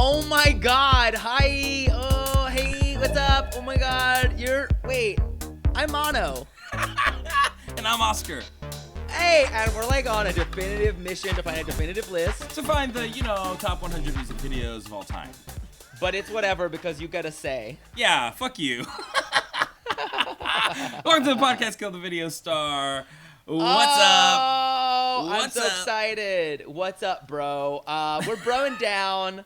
Oh my God. Hi. Oh, hey, what's up? Oh my God. I'm Mano. And I'm Oscar. Hey, and we're like on a definitive mission to find a definitive list. To find the, top 100 music videos of all time. But it's whatever because you gotta say. Yeah, fuck you. Welcome to the podcast Kill the Video Star. What's up? I'm so excited. What's up, bro? We're broing down.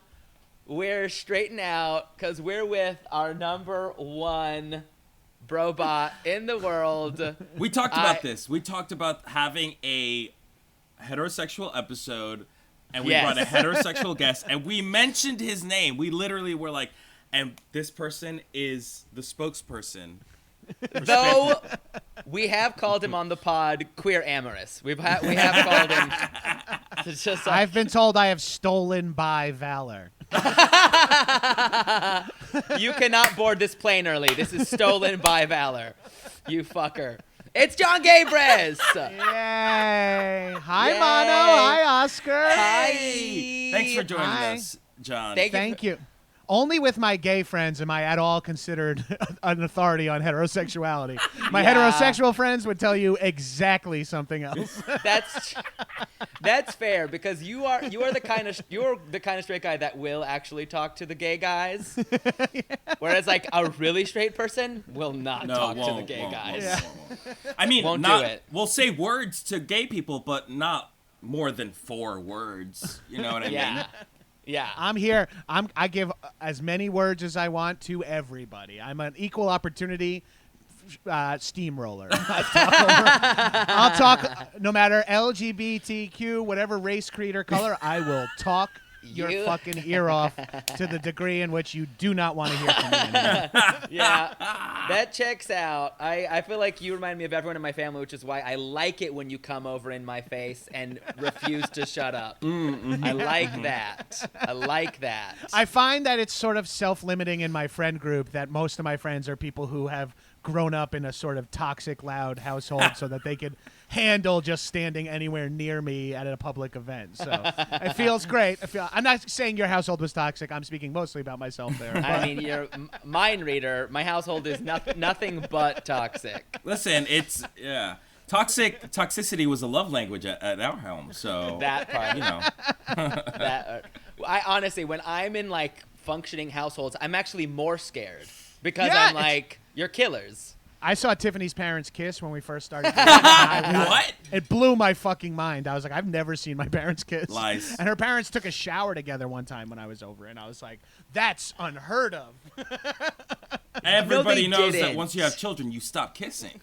We're straightening out because we're with our number one brobot in the world. We talked about this. We talked about having a heterosexual episode, and we brought a heterosexual guest, and we mentioned his name. We literally were like, and this person is the spokesperson. Though we have called him on the pod queer amorous. We have called him. Just like, I've been told I have stolen by Valor. You cannot board this plane early. This is stolen by Valor. You fucker. It's Jon Gabrus. Yay. Hi, Yay. Mano. Hi, Oscar. Hi. Thanks for joining Hi. us, John. Thank you. Only with my gay friends am I at all considered an authority on heterosexuality. My heterosexual friends would tell you exactly something else. That's fair because you're the kind of straight guy that will actually talk to the gay guys. Whereas like a really straight person will not talk to the gay guys. Won't. I mean, Won't do it. We'll say words to gay people, but not more than 4 words. You know what I mean? Yeah. I'm here. I give as many words as I want to everybody. I'm an equal opportunity steamroller. I'll talk no matter LGBTQ, whatever race, creed, or color. I will talk your fucking ear off to the degree in which you do not want to hear from me anymore. Yeah, that checks out. I feel like you remind me of everyone in my family, which is why I like it when you come over in my face and refuse to shut up. I like that. I find that it's sort of self-limiting in my friend group that most of my friends are people who have grown up in a sort of toxic, loud household so that they could handle just standing anywhere near me at a public event. So it feels great. I'm not saying your household was toxic. I'm speaking mostly about myself there. I mean, you're mind reader. My household is nothing but toxic. Listen, toxicity was a love language at our home. So that part, that. I honestly, when I'm in like functioning households, I'm actually more scared because I'm like, you're killers. I saw Tiffany's parents kiss when we first started. What? It blew my fucking mind. I was like, I've never seen my parents kiss. Lies. And her parents took a shower together one time when I was over, and I was like, that's unheard of. Everybody knows that didn't. once you have children, you stop kissing.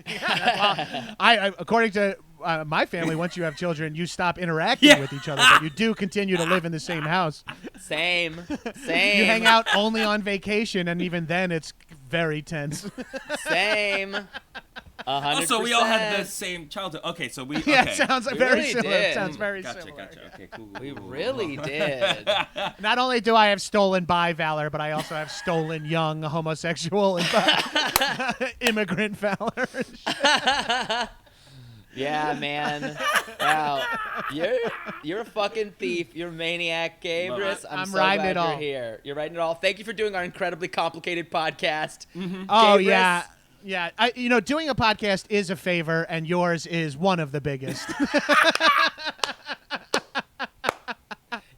I according to my family, once you have children, you stop interacting with each other, but you do continue to live in the same house. Same. You hang out only on vacation, and even then, it's very tense. Same. 100%. Also, we all had the same childhood. Okay, so we. Okay. Yeah, it sounds We very really similar. did. It sounds very Gotcha. similar. Okay, cool. We really did. Not only do I have stolen by Valor, but I also have stolen young homosexual and immigrant Valor. Yeah, man. Wow. You're a fucking thief. You're a maniac, Gabrus. I'm so riding glad it all. you're here. You're writing it all. Thank you for doing our incredibly complicated podcast. Oh, Gabrus. yeah. Yeah. Doing a podcast is a favor, and yours is one of the biggest.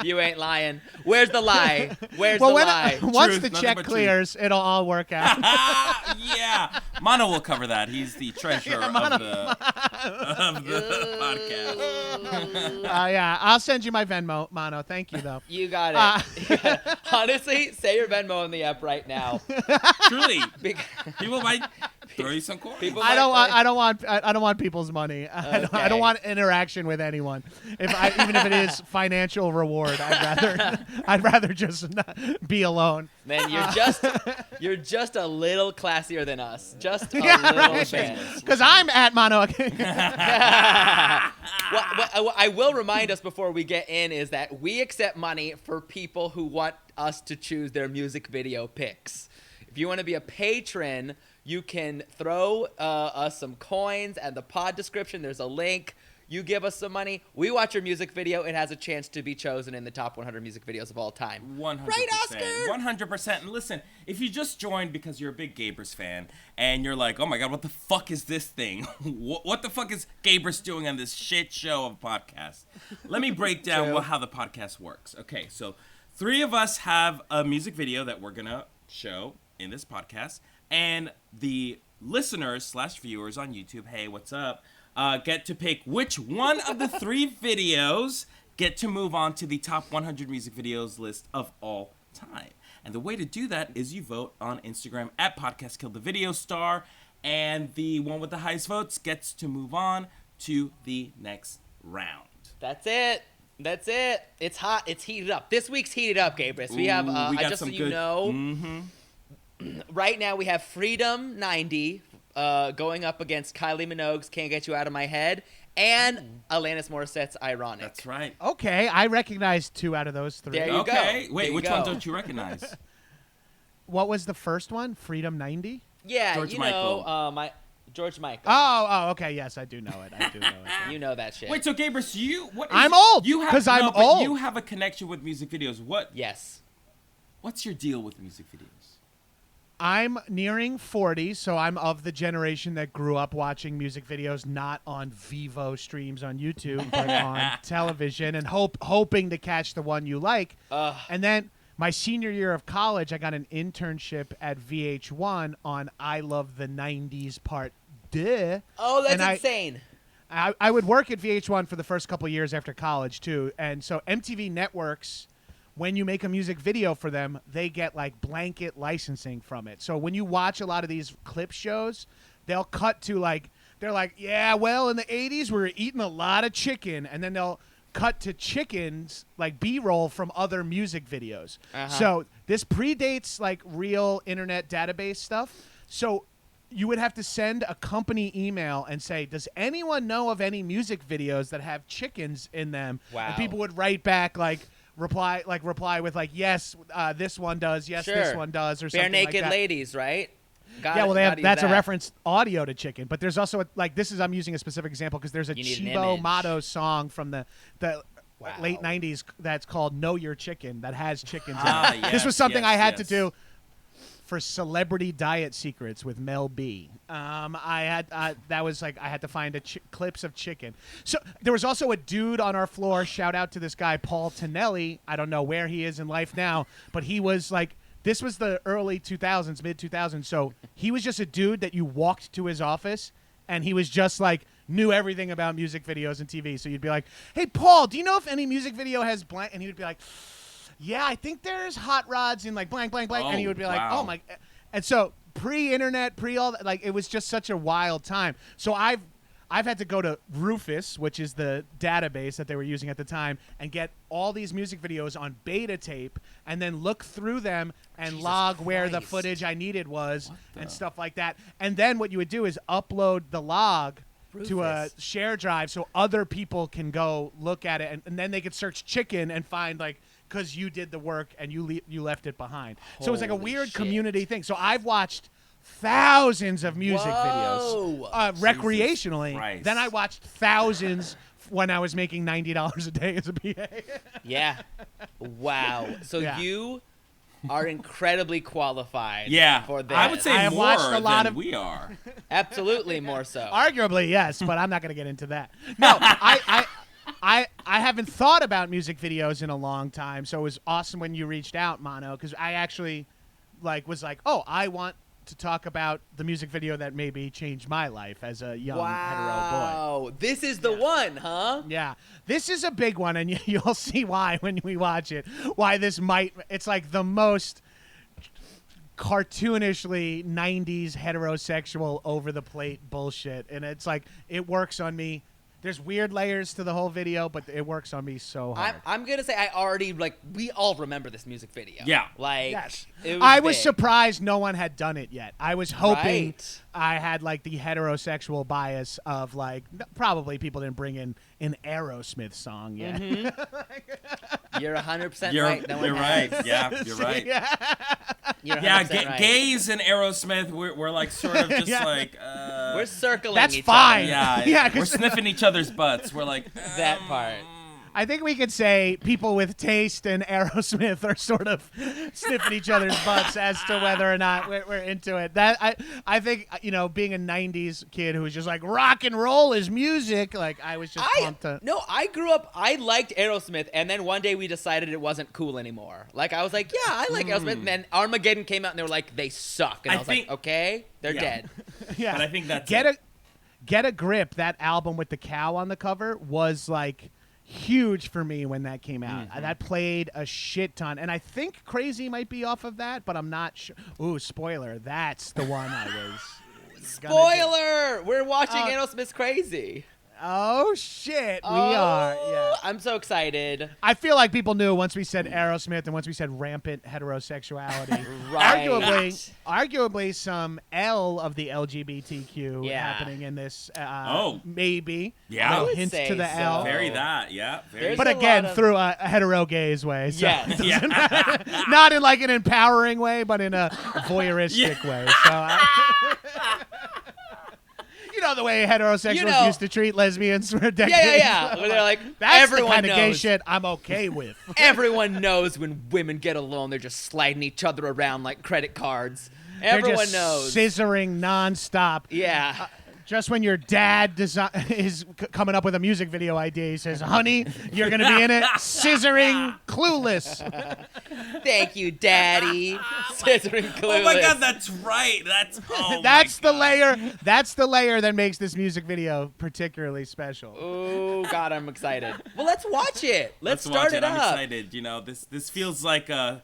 You ain't lying. Where's the lie? Where's the lie? Once Truth, the nothing check but clears, it'll all work out. Yeah, Mano will cover that. He's the treasurer of the podcast. Yeah, I'll send you my Venmo, Mano. Thank you, though. You got it. Honestly, say your Venmo in the app right now. Truly, people might throw you some coin. I don't want people's money. I don't want interaction with anyone. Even if it is financial reward, I'd rather just not be alone. Man, you're just a little classier than us. Just a little bit. Because I'm at Mano. What I will remind us before we get in is that we accept money for people who want us to choose their music video picks. If you want to be a patron, you can throw us some coins at the pod description. There's a link. You give us some money. We watch your music video. It has a chance to be chosen in the top 100 music videos of all time. 100%. Right, Oscar? 100%. And listen, if you just joined because you're a big Gabrus fan and you're like, oh my God, what the fuck is this thing? What the fuck is Gabrus doing on this shit show of a podcast? Let me break down how the podcast works. Okay, so 3 of us have a music video that we're going to show in this podcast. And the listeners / viewers on YouTube, hey, what's up? Get to pick which one of the 3 videos get to move on to the top 100 music videos list of all time. And the way to do that is you vote on Instagram at Podcast Kill the Video Star, and the one with the highest votes gets to move on to the next round. That's it. It's hot. It's heated up. This week's heated up, Gabrus. We have, just so you know, right now we have Freedom 90 going up against Kylie Minogue's Can't Get You Out of My Head and Alanis Morissette's Ironic. That's right. Okay, I recognize 2 out of those 3. There you go. Wait, which one don't you recognize? What was the first one? Freedom 90? Yeah, George you Michael. know, George Michael. Oh, okay. Yes, I do know it. You know that shit. Wait, so Gabrus, I'm old. I'm but old. You have a connection with music videos. Yes. What's your deal with music videos? I'm nearing 40, so I'm of the generation that grew up watching music videos not on Vivo streams on YouTube, but on television, and hoping to catch the one you like. And then my senior year of college, I got an internship at VH1 on I Love the 90s Part Deux. Oh, that's insane. I would work at VH1 for the first couple years after college, too. And so MTV Networks, when you make a music video for them, they get like blanket licensing from it. So when you watch a lot of these clip shows, they'll cut to like, they're like, yeah, well, in the 80s, we were eating a lot of chicken. And then they'll cut to chickens, like B-roll from other music videos. So this predates like real internet database stuff. So you would have to send a company email and say, does anyone know of any music videos that have chickens in them? Wow. And people would write back reply with like, yes, this one does, yes, this one does, or something like that. Bare naked ladies, right? That's a reference audio to chicken. But there's also I'm using a specific example because there's a Chibo Motto song from the late 90s that's called Know Your Chicken that has chickens in it. Yes, this was something I had to do for Celebrity Diet Secrets with Mel B. I had to find clips of chicken. So there was also a dude on our floor. Shout out to this guy Paul Tonelli. I don't know where he is in life now, but he was like, this was the early 2000s, mid 2000s. So he was just a dude that you walked to his office, and he was just like knew everything about music videos and TV. So you'd be like, hey Paul, do you know if any music video has blank? And he would be like, yeah, I think there's hot rods in like blank, blank, blank. And he would be like, oh my. And so pre-internet, all that, like it was just such a wild time. So I've had to go to Rufus, which is the database that they were using at the time, and get all these music videos on beta tape and then look through them and log where the footage I needed was and stuff like that. And then what you would do is upload the log to a share drive so other people can go look at it, and then they could search chicken and find like, because you did the work and you left it behind. So it was like a weird community thing. So I've watched thousands of music videos recreationally. Then I watched thousands when I was making $90 a day as a PA. Yeah. Wow. So you are incredibly qualified for this. I would say more than we are. Absolutely more so. Arguably, yes, but I'm not going to get into that. No, I haven't thought about music videos in a long time, so it was awesome when you reached out, Mano, because I actually was like, oh, I want to talk about the music video that maybe changed my life as a young hetero boy. Wow, this is the one, huh? Yeah, this is a big one, and you'll see why when we watch it. Why it's like the most cartoonishly 90s heterosexual over-the-plate bullshit, and it's like it works on me. There's weird layers to the whole video, but it works on me so hard. I'm going to say I already, we all remember this music video. Yeah. Yes. It was I was surprised no one had done it yet. I was hoping I had like the heterosexual bias of like probably people didn't bring in an Aerosmith song yet. Mm-hmm. You're 100% right. No you're one right. has. Yeah, you're right. You're 100% right. Gays and Aerosmith, we're like sort of just like. We're circling. That's each fine. Other. Yeah, we're sniffing each other's butts. We're like that part. I think we could say people with taste and Aerosmith are sort of sniffing each other's butts as to whether or not we're into it. That I think, you know, being a 90s kid who was just like, rock and roll is music, like I was just pumped to... No, I grew up, I liked Aerosmith, and then one day we decided it wasn't cool anymore. Like, I was like, yeah, I like Aerosmith, and then Armageddon came out, and they were like, they suck. And I was like, okay, they're dead. Yeah. But I think that's Get a Grip, that album with the cow on the cover, was like... huge for me when that came out. That played a shit ton. And I think Crazy might be off of that, but I'm not sure. Ooh, spoiler. That's the one I was Spoiler! We're watching Aerosmith's Crazy. Oh, shit. We are. Yeah. I'm so excited. I feel like people knew once we said Aerosmith and once we said rampant heterosexuality. Right. Arguably some L of the LGBTQ happening in this. Maybe. Yeah. Hints to the so. L. Very that. Yeah. Very. But again, through a hetero gaze way. So Yeah. not in like an empowering way, but in a voyeuristic way. So you know the way heterosexuals used to treat lesbians for decades. Yeah. Where they're like, that's everyone the kind knows. of gay shit I'm okay with. Everyone knows when women get alone, they're just sliding each other around like credit cards. They're Everyone just knows. scissoring nonstop. Yeah. Just when your dad is coming up with a music video idea, he says, honey, you're going to be in it. Scissoring Clueless. Thank you, Daddy. Scissoring Clueless. Oh my God, that's right. That's the layer. That's the layer that makes this music video particularly special. Oh God, I'm excited. Well, let's watch it. Let's start watch it I'm up. excited. You know, this feels like a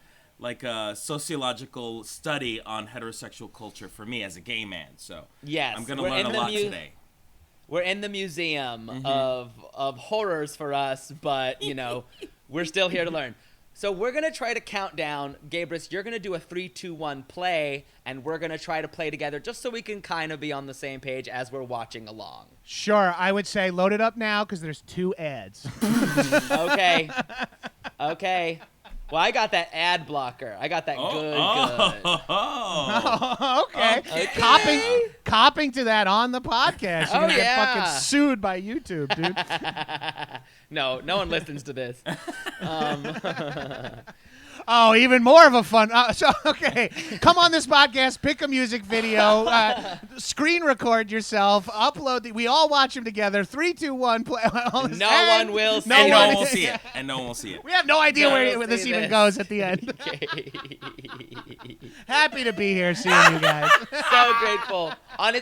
sociological study on heterosexual culture for me as a gay man. So yes, I'm gonna learn a lot today. We're in the museum of horrors for us, but you know, we're still here to learn. So we're gonna try to count down. Gabrus, you're gonna do a 3, 2, 1 play, and we're gonna try to play together just so we can kind of be on the same page as we're watching along. Sure, I would say load it up now because there's 2 ads. Okay. Well, I got that ad blocker. I got that good. Okay. Copping to that on the podcast. You're gonna get fucking sued by YouTube, dude. No one listens to this. Oh, even more of a fun. Come on this podcast, pick a music video, screen record yourself, upload. We all watch them together. 3, 2, 1, play. No one will see it. And no one will see it. And no one will see it. We have no idea where this even goes at the end. Happy to be here seeing you guys. So grateful.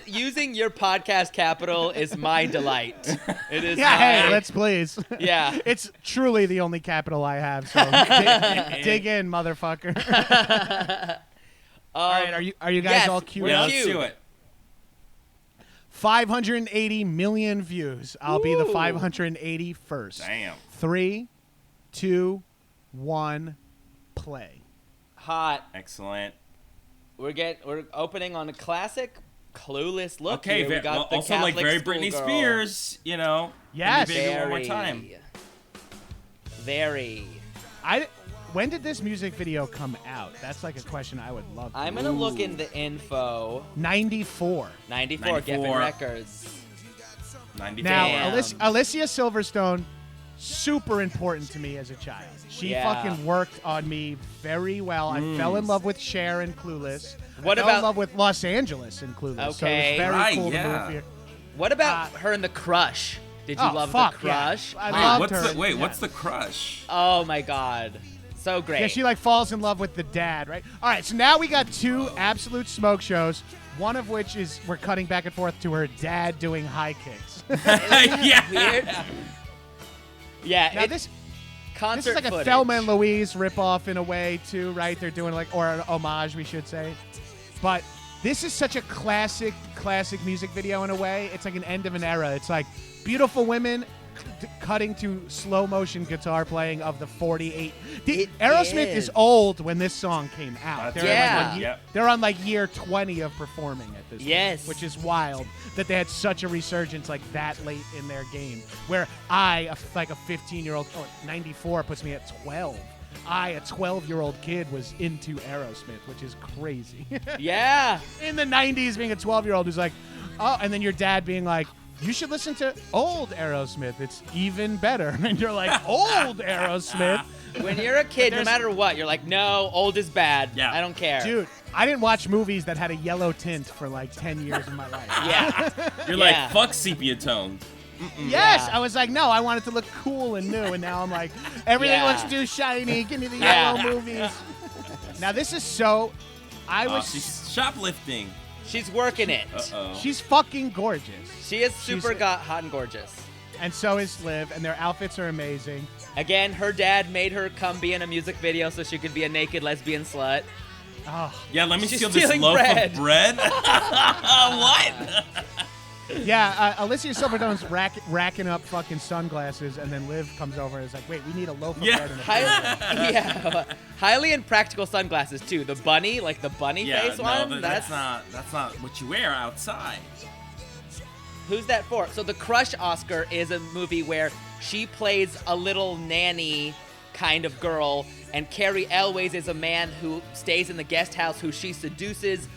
Using your podcast capital is my delight. It is. Yeah, hey, let's please. Yeah. It's truly the only capital I have, so dig in, motherfucker. All right, are you guys all queued up? Let's do it. 580 million views. I'll be the 581st. Damn. 3, 2, 1, play. Hot. Excellent. We're opening on a classic Clueless look. Okay, here. We got the also Catholic like very Britney schoolgirl. Spears, you know. Yes. One more time. Very. When did this music video come out? That's like a question I would love to I'm going to look in the info. 94. 94, Geffen Records. 94. Now, Alicia Silverstone, super important to me as a child. She fucking worked on me very well. I fell in love with Cher in Clueless. I fell in love with Los Angeles in Clueless. Okay. So it was very cool to move here. What about her in The Crush? Did you love The Crush? Yeah. I loved her. What's The Crush? Oh, my God. So great. Yeah, she like falls in love with the dad, right? All right, so now we got 2 absolute smoke shows, one of which is we're cutting back and forth to her dad doing high kicks. Yeah. Weird. Yeah. Now this is like footage. a Thelma and Louise ripoff in a way too, right? They're doing or an homage, we should say. But this is such a classic music video in a way. It's like an end of an era. It's like beautiful women cutting to slow motion guitar playing of the 48. It Aerosmith is. is old when this song came out. That's They're on like year 20 of performing at this Yes. point, which is wild that they had such a resurgence like that late in their game. Where like a 15-year-old, 94 puts me at 12. A 12-year-old kid, was into Aerosmith, which is crazy. Yeah. In the 90s, being a 12-year-old who's like, oh, and then your dad being like, you should listen to old Aerosmith. It's even better. And you're like, old Aerosmith? When you're a kid, no matter what, you're like, no, old is bad. Yeah. I don't care. Dude, I didn't watch movies that had a yellow tint for like 10 years of my life. Yeah. You're Yeah. like, fuck sepia tone. Yes, Yeah. I was like, no, I want it to look cool and new. And now I'm like, everything Yeah. looks too shiny. Give me the Yeah. yellow movies. Now, this is so... She's shoplifting. She's working it. Uh-oh. She's fucking gorgeous. She is super She's- hot and gorgeous. And so is Liv, and their outfits are amazing. Again, her dad made her come be in a music video so she could be a naked lesbian slut. Oh, Yeah, let me She's steal this stealing loaf bread. of bread. What? yeah, Alicia Silverstone's racking up fucking sunglasses, and then Liv comes over and is like, wait, we need a loaf of Yeah. bread and a Highly, yeah, highly impractical sunglasses too. The bunny, like the bunny Yeah, face no, one. that's not what you wear outside. Who's that for? So the Crush Oscar is a movie where she plays a little nanny kind of girl, and Carrie Elways is a man who stays in the guest house who she seduces.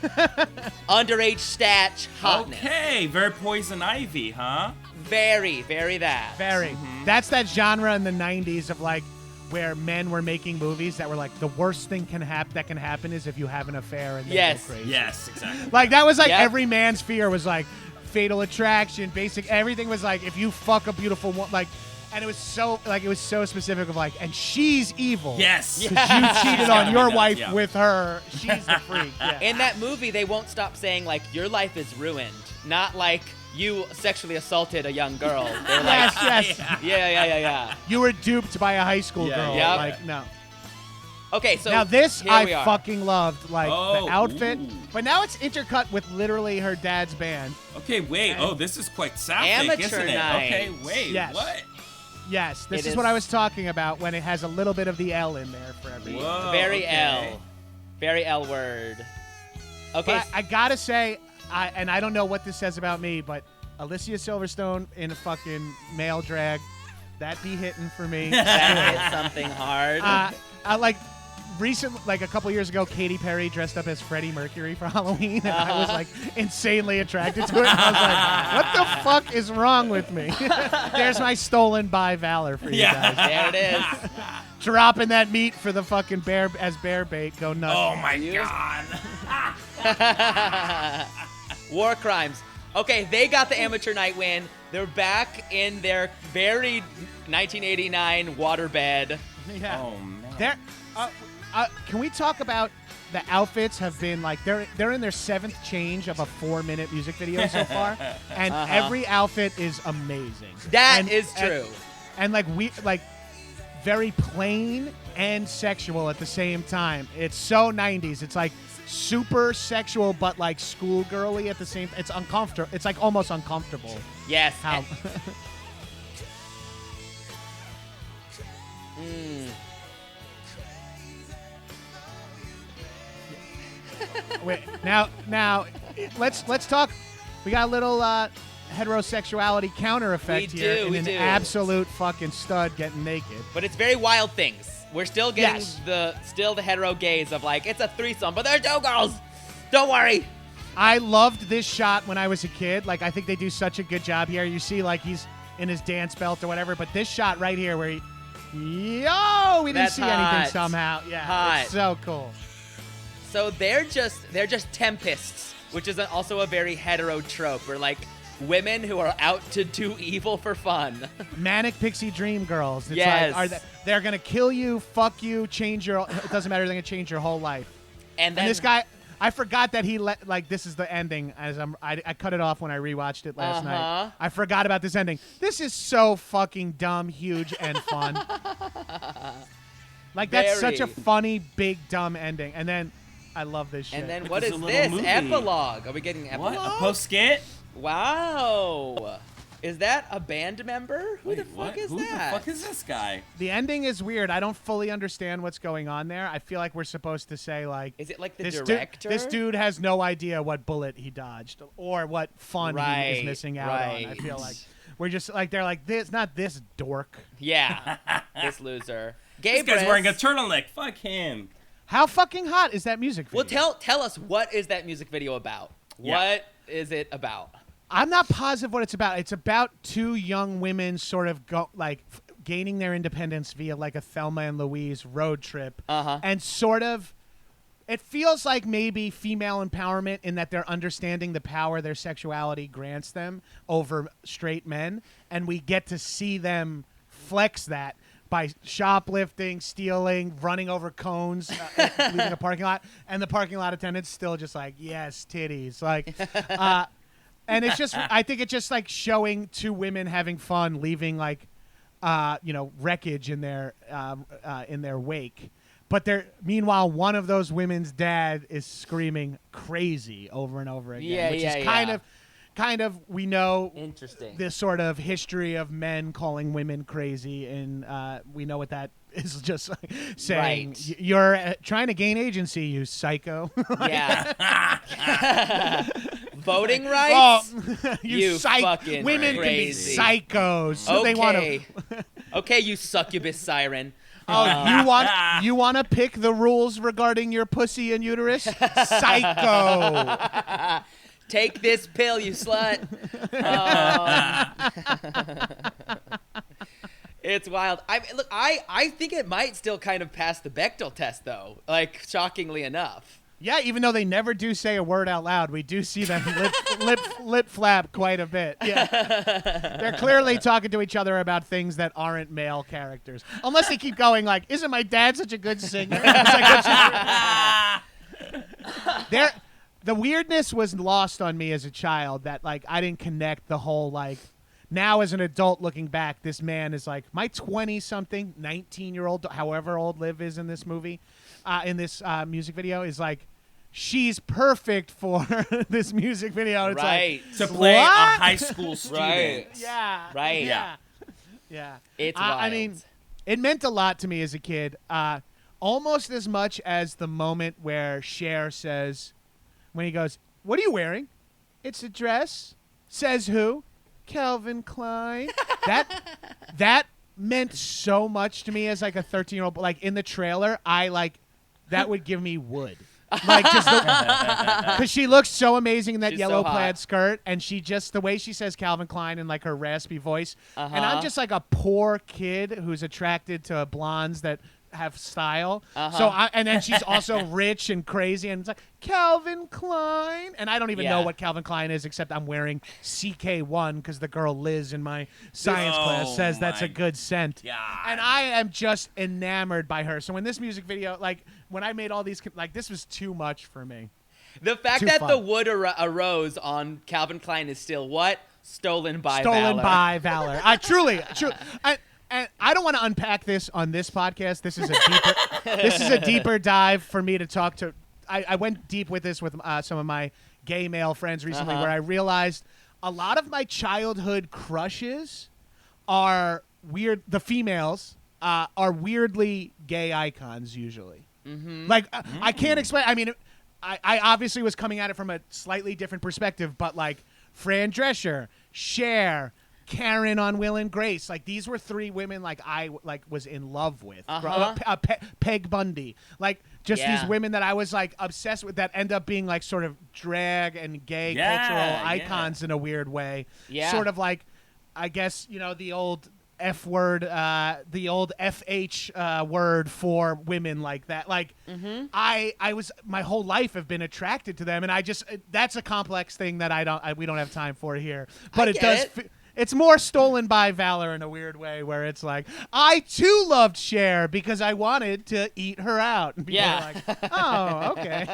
Underage statch hotness. Okay, very Poison Ivy, huh? Very, very that. Very. That's that genre in the 90s of like where men were making movies that were like the worst thing that can happen is if you have an affair and they Yes. go crazy. Yes, exactly. Like that was like Yep. every man's fear was like Fatal Attraction, basic everything was like if you fuck a beautiful woman, like, and it was so specific of like, and she's evil. Yes. Yeah. Because you cheated on your wife Yeah. with her. She's the freak. Yeah. In that movie, they won't stop saying like your life is ruined, not like you sexually assaulted a young girl. They're like, yes. yeah. You were duped by a high school Yeah, girl. yeah. Like, no. Okay, so Now this here we I are. fucking loved, like Oh, the outfit, ooh. but now it's intercut with literally her dad's band. Okay, wait. Oh, this is quite sapphic, Amateur isn't it? night. Okay, wait. Yes. What? Yes, this It is is- what I was talking about when it has a little bit of the L in there for everyone. Whoa, Very okay. L. Very L word. Okay. But I gotta say, and I don't know what this says about me, but Alicia Silverstone in a fucking male drag, that be hitting for me. that is something hard. I like like a couple years ago, Katy Perry dressed up as Freddie Mercury for Halloween, and I was like insanely attracted to it. And I was like, what the fuck is wrong with me? There's my stolen by Valor for you Yeah. guys. there it is. Dropping that meat for the fucking bear bait. Go nuts. Oh my Use- god. War crimes. Okay, they got the amateur night win. They're back in their very 1989 waterbed. Yeah. Oh man. They're, can we talk about the outfits have been like they're in their 7th change of a 4-minute music video so far, and every outfit is amazing. That is true. And like very plain and sexual at the same time. It's so 90s. It's like super sexual but like schoolgirly at the same. It's uncomfortable. It's like almost uncomfortable. Yes. How? Wait, now, let's talk. We got a little heterosexuality counter effect We here do, in we an do. absolute fucking stud getting naked. But it's very Wild Things. We're still getting Yes. the hetero gaze of like it's a threesome, but there's 2 girls. Don't worry. I loved this shot when I was a kid. Like I think they do such a good job here. You see, like he's in his dance belt or whatever. But this shot right here, where we didn't That's see hot. anything somehow. Yeah, Hot. it's so cool. So they're just tempists, which is also a very hetero trope. Where like women who are out to do evil for fun. Manic pixie dream girls. It's Yes. like, they're gonna kill you, fuck you, change your. It doesn't matter. They're gonna change your whole life. And then And this guy, I forgot that he like this is the ending. I cut it off when I rewatched it last night. I forgot about this ending. This is so fucking dumb, huge, and fun. Like that's such a Very. funny, big, dumb ending. And then I love this shit. And then But what there's is a little this movie. epilogue? Are we getting an What? epilogue? A post skit? Wow. Is that a band member? Who the fuck is that? Who the fuck is this guy? The ending is weird. I don't fully understand what's going on there. I feel like we're supposed to say, like... Is it like the this director? This dude has no idea what bullet he dodged or what fun he is missing out on. I feel like we're just like, they're like, this, not this dork. Yeah, this loser. This guy's wearing a turtleneck. Fuck him. How fucking hot is that music video? Well, tell us, what is that music video about? Yeah. What is it about? I'm not positive what it's about. It's about two young women sort of gaining their independence via like a Thelma and Louise road trip. And sort of, it feels like maybe female empowerment in that they're understanding the power their sexuality grants them over straight men. And we get to see them flex that by shoplifting, stealing, running over cones, leaving a parking lot. And the parking lot attendant's still just like, yes, titties. Like, and it's just, I think it's just like showing two women having fun, leaving like, wreckage in their wake. But meanwhile, one of those women's dad is screaming crazy over and over again, which is kind of we know this sort of history of men calling women crazy, and we know what that is, just like saying you're trying to gain agency, you psycho. Voting rights? Oh, you fucking women crazy. Can be psychos. So they want to. Okay, you succubus siren. Oh, you want to pick the rules regarding your pussy and uterus? Psycho. Take this pill, you slut. It's wild. I think it might still kind of pass the Bechdel test, though. Like, shockingly enough. Yeah, even though they never do say a word out loud, we do see them lip flap quite a bit. Yeah, they're clearly talking to each other about things that aren't male characters. Unless they keep going like, "Isn't my dad such a good singer?" The weirdness was lost on me as a child, that like I didn't connect the whole like. Now as an adult looking back, this man is like my 20-something, 19-year-old, however old Liv is in this movie, in this music video, is like, she's perfect for this music video. It's like, to play what? a high school student. Right. Yeah. Right. Yeah. It's wild. I mean, it meant a lot to me as a kid, almost as much as the moment where Cher says, when he goes, "What are you wearing?" "It's a dress." "Says who?" "Calvin Klein." That meant so much to me as like a 13-year-old. Like in the trailer, that would give me wood. Like just because she looks so amazing in that yellow plaid skirt, and she just, the way she says Calvin Klein in like her raspy voice, and I'm just like a poor kid who's attracted to blondes that have style. So and then she's also rich and crazy, and it's like Calvin Klein, and I don't even know what Calvin Klein is, except I'm wearing CK1 because the girl Liz in my science class says that's a good scent. God. And I am just enamored by her. So when this music video, like when I made all these, like this was too much for me. The fact that the wood arose on Calvin Klein is still what? Stolen by Valor. Truly. And I don't want to unpack this on this podcast. This is a deeper dive for me to talk to. I went deep with this with some of my gay male friends recently, where I realized a lot of my childhood crushes are weird. The females are weirdly gay icons usually. Like I can't explain. I mean, I obviously was coming at it from a slightly different perspective, but like Fran Drescher, Cher, Karen on Will and Grace, like these were three women like I was in love with. Peg Bundy, like just these women that I was like obsessed with, that end up being like sort of drag and gay cultural icons in a weird way. Sort of like, I guess, the old F word, the old FH word for women like that. Like I was my whole life have been attracted to them, and I just that's a complex thing that we don't have time for here. But it does. It's more stolen by Valor in a weird way, where it's like, I too loved Cher because I wanted to eat her out. And people are like, oh, okay.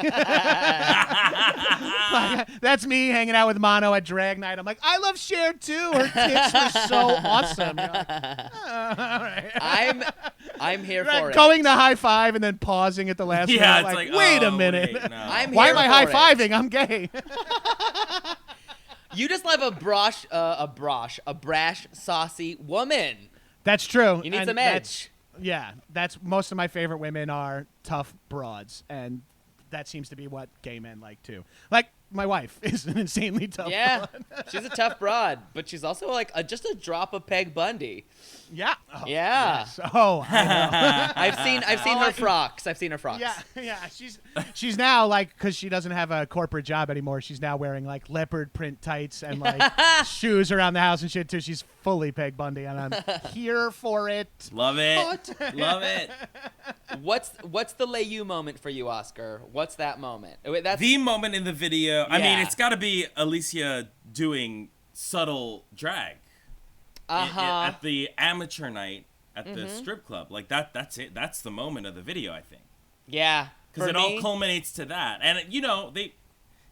Like, that's me hanging out with Mano at drag night. I'm like, I love Cher too. Her tits were so awesome. You're like, all right. I'm here for it. Going to high five and then pausing at the last minute. Yeah, it's like, wait a minute. Wait, no. I'm Why here am I for high fiving? I'm gay. You just love a brash, saucy woman. That's true. You need some edge. That's most of my favorite women are tough broads, and that seems to be what gay men like too. Like my wife is an insanely tough broad. She's a tough broad, but she's also like just a drop of Peg Bundy. Yeah. Oh, yeah. Yes. Oh, I know. I've seen her frocks. I've seen her frocks. Yeah. She's now like, because she doesn't have a corporate job anymore. She's now wearing like leopard print tights and like shoes around the house and shit too. She's fully Peg Bundy, and I'm here for it. Love it. Love it. What's the lay you moment for you, Oscar? What's that moment? That's the moment in the video. I mean, it's got to be Alicia doing subtle drag. At the amateur night at the strip club. Like that's it. That's the moment of the video, I think. Yeah. Because it all culminates to that. And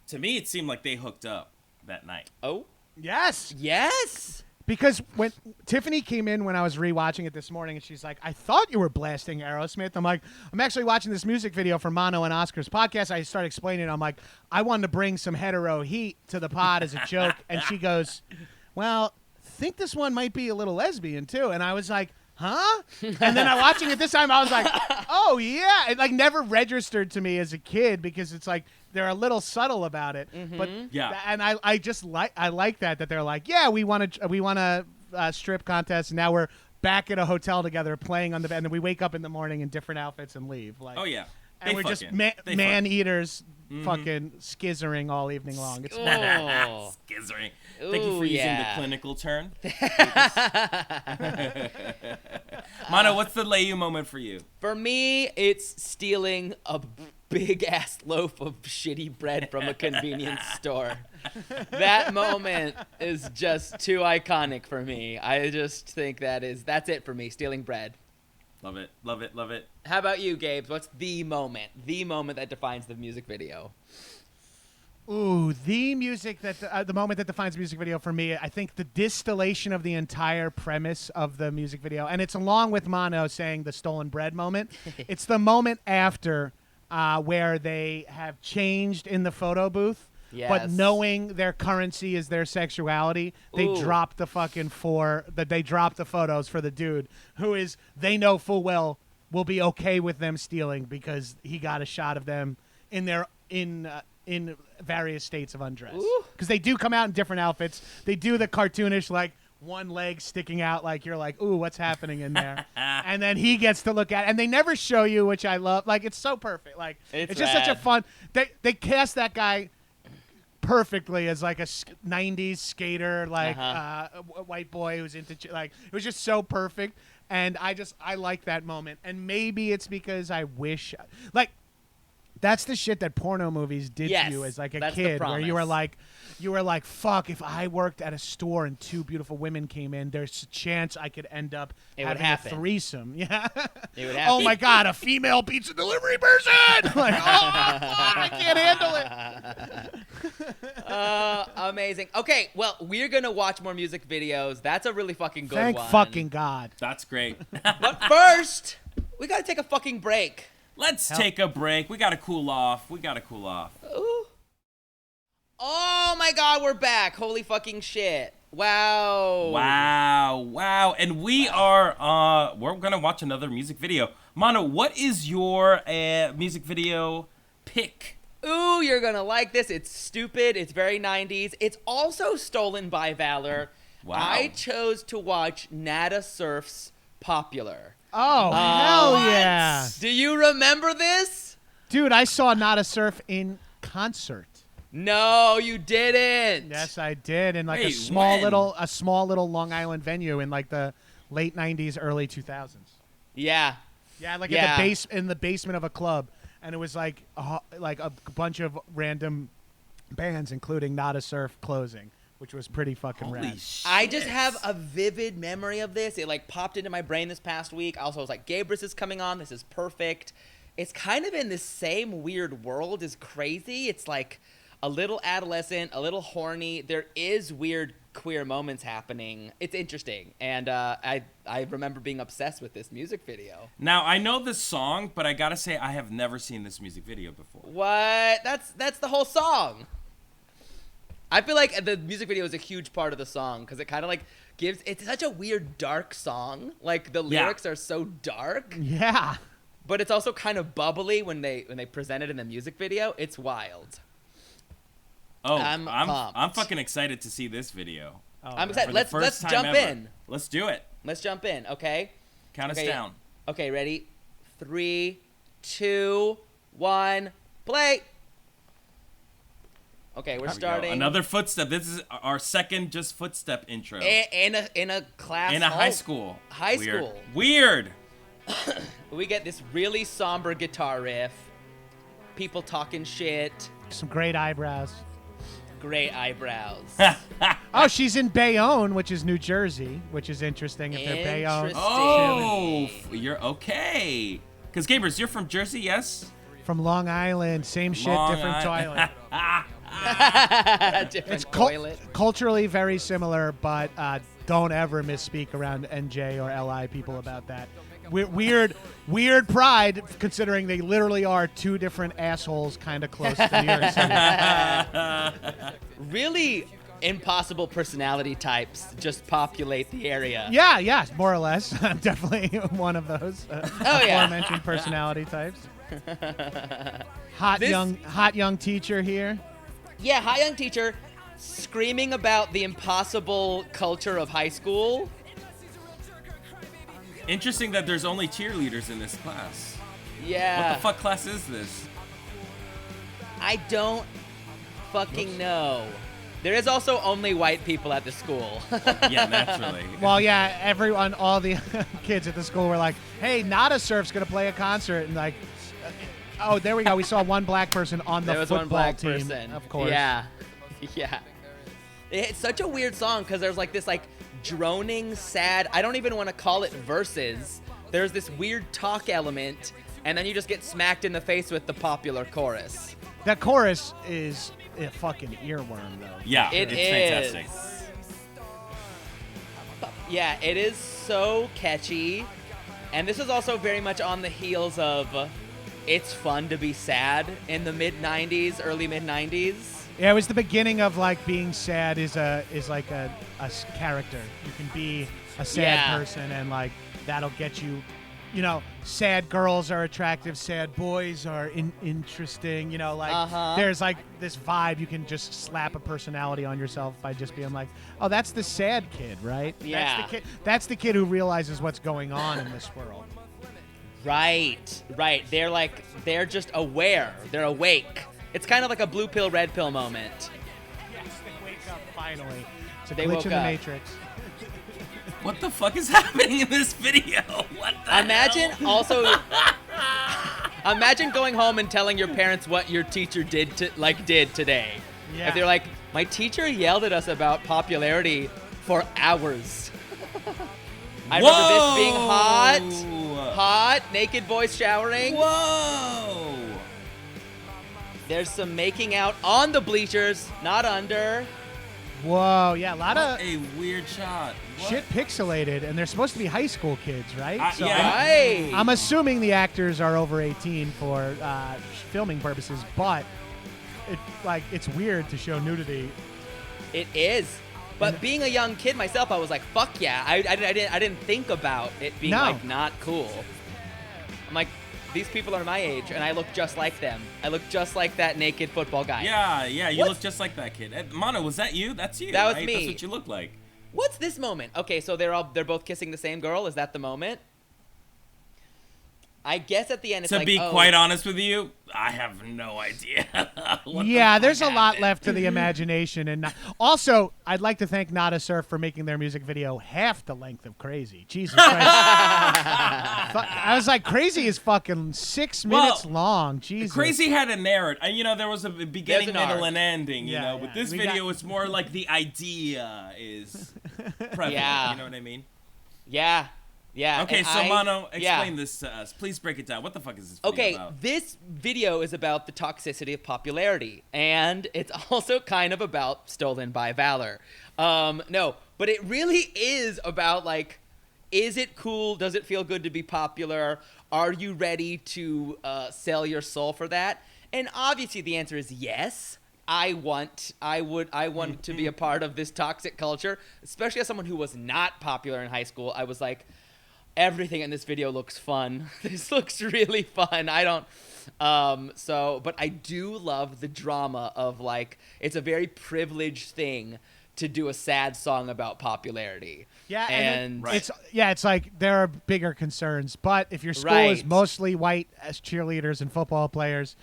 to me it seemed like they hooked up that night. Oh? Yes. Yes. Because when Tiffany came in when I was rewatching it this morning, and she's like, I thought you were blasting Aerosmith. I'm like, I'm actually watching this music video for Mano and Oscar's podcast. I started explaining it. I'm like, I wanted to bring some hetero heat to the pod as a joke. And she goes, well, think this one might be a little lesbian too. And I was like, huh? And then watching it this time, I was like, oh yeah. It like never registered to me as a kid because it's like they're a little subtle about it. But yeah, and I just like that they're like, yeah, we want a strip contest, and now we're back at a hotel together playing on the bed, and then we wake up in the morning in different outfits and leave. Like, oh yeah. And we're just man eaters fucking skizzering all evening long. It's skizzering. Thank you for using the clinical term. Mano, what's the lay you moment for you? For me, it's stealing a big-ass loaf of shitty bread from a convenience store. That moment is just too iconic for me. I just think that's it for me, stealing bread. Love it, love it, love it. How about you, Gabe? What's the moment that defines the music video? Ooh, the moment that defines the music video for me, I think the distillation of the entire premise of the music video, and it's along with Mano saying the stolen bread moment. It's the moment after where they have changed in the photo booth. Yes. But knowing their currency is their sexuality, they drop the they drop the photos for the dude who is, they know full well will be okay with them stealing because he got a shot of them in various states of undress. Because they do come out in different outfits. They do the cartoonish like one leg sticking out, like you're like, ooh, what's happening in there? And then he gets to look at it, and they never show you, which I love. Like, it's so perfect. Like, it's just such a fun. They cast that guy perfectly as like a 90s skater, like a white boy who's into like, it was just so perfect. And I like that moment. And maybe it's because I wish, like, that's the shit that porno movies did to you as like a kid, where you were like, fuck, if I worked at a store and two beautiful women came in, there's a chance I could end up having a threesome. Yeah. It would happen. Oh my God, a female pizza delivery person! Like, oh fuck, I can't handle it. Amazing. Okay, well, we're gonna watch more music videos. That's a really fucking good one. Thank fucking God. That's great. But first, we gotta take a fucking break. Let's take a break. We gotta cool off. Ooh. Oh my God, we're back. Holy fucking shit. Wow. And we're gonna watch another music video. Mano, what is your music video pick? Ooh, you're gonna like this. It's stupid. It's very 90s. It's also stolen by Valor. Wow. I chose to watch Nada Surf's Popular. Oh, hell yeah. Do you remember this? Dude, I saw Nada Surf in concert. No, you didn't. Yes, I did. In like a small little Long Island venue in like the late 90s, early 2000s. Yeah. Yeah, like in the basement of a club. And it was like a bunch of random bands, including Nada Surf closing, which was pretty fucking rad. Shit. I just have a vivid memory of this. It like popped into my brain this past week. I also was like, Gabrus is coming on. This is perfect. It's kind of in the same weird world as Crazy. It's like a little adolescent, a little horny. There is weird queer moments happening. It's interesting. And I remember being obsessed with this music video. Now, I know this song, but I gotta say I have never seen this music video before. What? That's the whole song. I feel like the music video is a huge part of the song because it kind of like it's such a weird dark song. Like the lyrics are so dark. Yeah. But it's also kind of bubbly when they present it in the music video. It's wild. Oh, I'm I'm fucking excited to see this video. Oh, I'm excited. Let's jump ever. in. Let's do it. Let's jump in, okay? Count us down. Okay, ready? 3, 2, 1, play. Okay, we're starting. Another footstep. This is our second just footstep intro. In a class. In a high school. High school. Weird. We get this really somber guitar riff. People talking shit. Some great eyebrows. Great eyebrows. Oh, she's in Bayonne, which is New Jersey, which is interesting if they're Bayonne. Oh, you're okay. Because, Gabrus, you're from Jersey, yes? From Long Island. Same shit, different toilet. Different toilet. Culturally very similar, but don't ever misspeak around NJ or LI people about that. Weird pride, considering they literally are two different assholes kind of close to New York City. Really impossible personality types just populate the area. Yeah, more or less. I'm definitely one of those aforementioned yeah. personality types. Hot young teacher here. Yeah, hot young teacher screaming about the impossible culture of high school. Interesting that there's only cheerleaders in this class. Yeah. What the fuck class is this? I don't fucking know. There is also only white people at the school. Yeah, naturally. Well, yeah, all the kids at the school were like, hey, Nada Surf's going to play a concert. And like, oh, there we go. We saw one black person on the football one black team. Person. Of course. Yeah. It's such a weird song because there's like this like droning, sad, I don't even want to call it verses. There's this weird talk element, and then you just get smacked in the face with the popular chorus. That chorus is a fucking earworm, though. Yeah, it's fantastic. Yeah, it is so catchy. And this is also very much on the heels of It's Fun to Be Sad in the mid-90s, early mid-90s. Yeah, it was the beginning of like being sad is like a character. You can be a sad person and like that'll get you, you know, sad girls are attractive, sad boys are interesting, you know, like there's like this vibe. You can just slap a personality on yourself by just being like, oh, that's the sad kid, right? Yeah. That's the kid who realizes what's going on in this world. Right. They're just aware. They're awake. It's kind of like a blue pill, red pill moment. Yes, they wake up finally. It's a They glitch woke in the up. Matrix. What the fuck is happening in this video? What the hell? Imagine going home and telling your parents what your teacher did today. Yeah. If they're like, my teacher yelled at us about popularity for hours. I remember this being hot, naked boys showering. Whoa! There's some making out on the bleachers, not under. Whoa, yeah, a lot of a weird shot. shit pixelated, and they're supposed to be high school kids, right? Right. I'm assuming the actors are over 18 for filming purposes, but it's weird to show nudity. It is. But being a young kid myself, I was like, fuck yeah. I didn't think about it being like not cool. I'm like, these people are my age, and I look just like them. I look just like that naked football guy. Yeah, you look just like that kid. Mono, was that you? That's you. That was right? me. That's what you look like. What's this moment? Okay, so they're both kissing the same girl. Is that the moment? I guess at the end it's to like, be quite honest with you, I have no idea. There's a lot left to the imagination, and also I'd like to thank Nada Surf for making their music video half the length of Crazy. Jesus Christ! I was like, Crazy is fucking 6 minutes long. Jesus. Crazy had a narrative. You know, there was a beginning, middle, and ending. You know, with this video, it's more like the idea is prevalent. Yeah. You know what I mean? Yeah. Yeah. Okay, so Mono, explain this to us. Please break it down. What the fuck is this video about? This video is about the toxicity of popularity, and it's also kind of about Stolen by Valor. No, but it really is about, like, is it cool? Does it feel good to be popular? Are you ready to sell your soul for that? And obviously the answer is yes. I want to be a part of this toxic culture, especially as someone who was not popular in high school. I was like, everything in this video looks fun. This looks really fun. I don't. But I do love the drama of like, it's a very privileged thing to do a sad song about popularity. Yeah, and it's like there are bigger concerns. But if your school is mostly white as cheerleaders and football players,